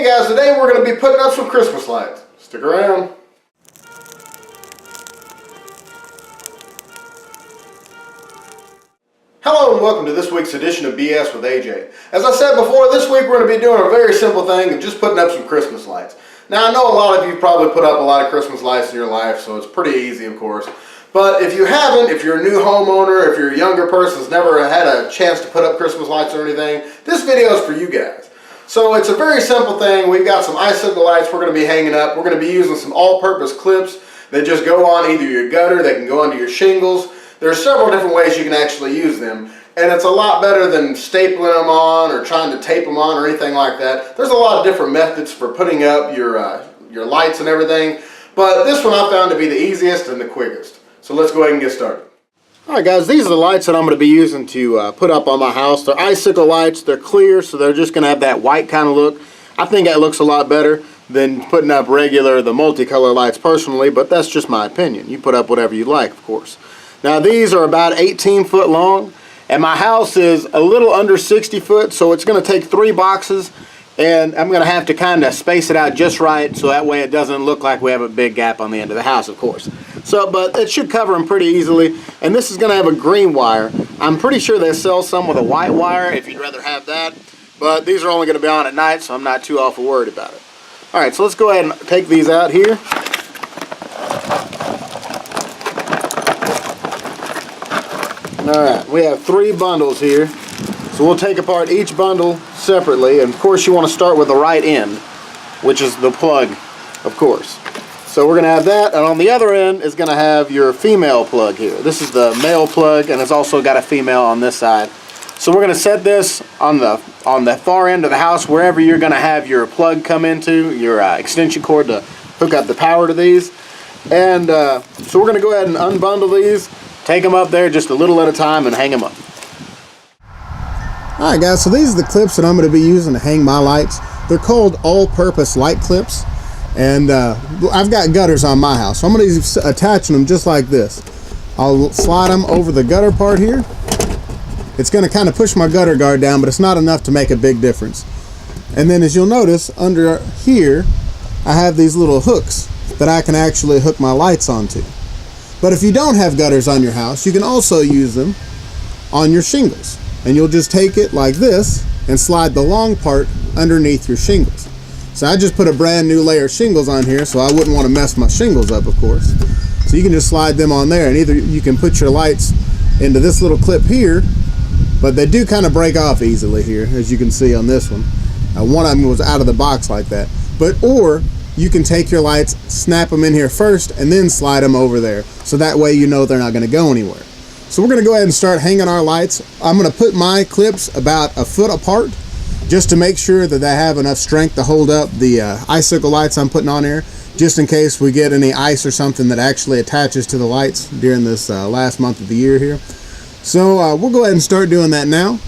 Hey guys, today we're going to be putting up some Christmas lights. Stick around. Hello and welcome to this week's edition of BS with AJ. As I said before, this week we're going to be doing a very simple thing of just putting up some Christmas lights. Now I know a lot of you probably put up a lot of Christmas lights in your life, so it's pretty easy of course. But if you haven't, if you're a new homeowner, if you're a younger person who's never had a chance to put up Christmas lights or anything, this video is for you guys. So it's a very simple thing. We've got some icicle lights we're going to be hanging up. We're going to be using some all-purpose clips that just go on either your gutter, they can go onto your shingles. There's several different ways you can actually use them. And it's a lot better than stapling them on or trying to tape them on or anything like that. There's a lot of different methods for putting up your lights and everything. But this one I found to be the easiest and the quickest. So let's go ahead and get started. Alright guys, these are the lights that I'm going to be using to put up on my house. They're icicle lights, they're clear, so they're just going to have that white kind of look. I think that looks a lot better than putting up the multicolor lights personally, but that's just my opinion. You put up whatever you like, of course. Now these are about 18 foot long, and my house is a little under 60 foot, so it's going to take 3 boxes, and I'm going to have to kind of space it out just right, so that way it doesn't look like we have a big gap on the end of the house, of course. So, but it should cover them pretty easily, and this is going to have a green wire. I'm pretty sure they sell some with a white wire if you'd rather have that, but these are only going to be on at night, so I'm not too awful worried about it. Alright, so let's go ahead and take these out here. Alright, we have 3 bundles here, so we'll take apart each bundle separately, and of course you want to start with the right end, which is the plug, of course. So we're going to have that, and on the other end is going to have your female plug here. This is the male plug, and it's also got a female on this side. So we're going to set this on the far end of the house, wherever you're going to have your plug come into, your extension cord to hook up the power to these. And so we're going to go ahead and unbundle these, take them up there just a little at a time, and hang them up. Alright guys, so these are the clips that I'm going to be using to hang my lights. They're called all-purpose light clips. And I've got gutters on my house, so I'm going to be attaching them just like this. I'll slide them over the gutter part here. It's going to kind of push my gutter guard down, but it's not enough to make a big difference. And then as you'll notice, under here, I have these little hooks that I can actually hook my lights onto. But if you don't have gutters on your house, you can also use them on your shingles. And you'll just take it like this and slide the long part underneath your shingles. So I just put a brand new layer of shingles on here, so I wouldn't want to mess my shingles up, of course. So you can just slide them on there, and either you can put your lights into this little clip here, but they do kind of break off easily here, as you can see on this one. One of them was out of the box like that. Or you can take your lights, snap them in here first, and then slide them over there. So that way you know they're not going to go anywhere. So we're going to go ahead and start hanging our lights. I'm going to put my clips about a foot apart, just to make sure that they have enough strength to hold up the icicle lights I'm putting on here, just in case we get any ice or something that actually attaches to the lights during this last month of the year here. So we'll go ahead and start doing that now.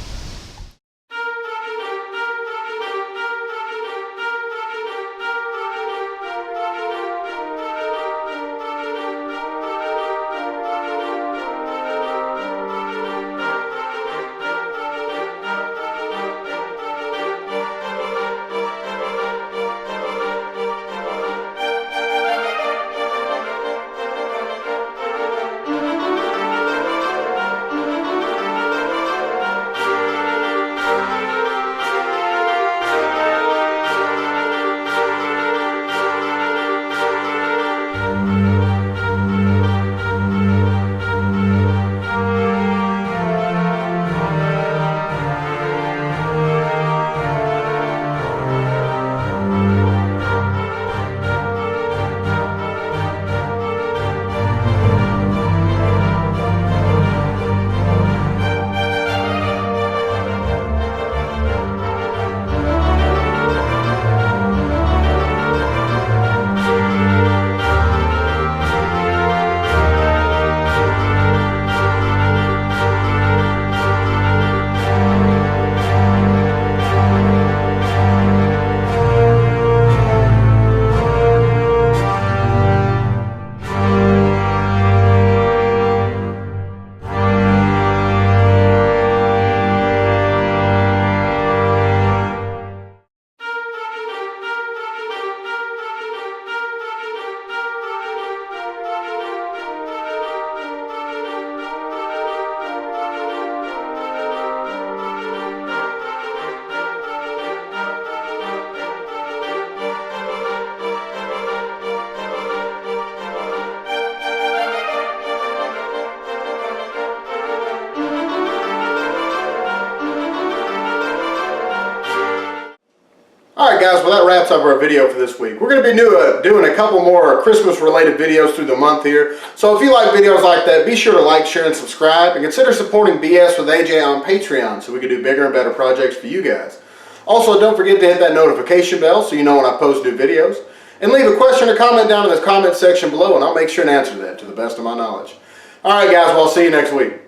Alright guys, well that wraps up our video for this week. We're going to be doing a couple more Christmas related videos through the month here. So if you like videos like that, be sure to like, share, and subscribe. And consider supporting BS with AJ on Patreon so we can do bigger and better projects for you guys. Also, don't forget to hit that notification bell so you know when I post new videos. And leave a question or comment down in the comment section below and I'll make sure to answer that to the best of my knowledge. Alright guys, well I'll see you next week.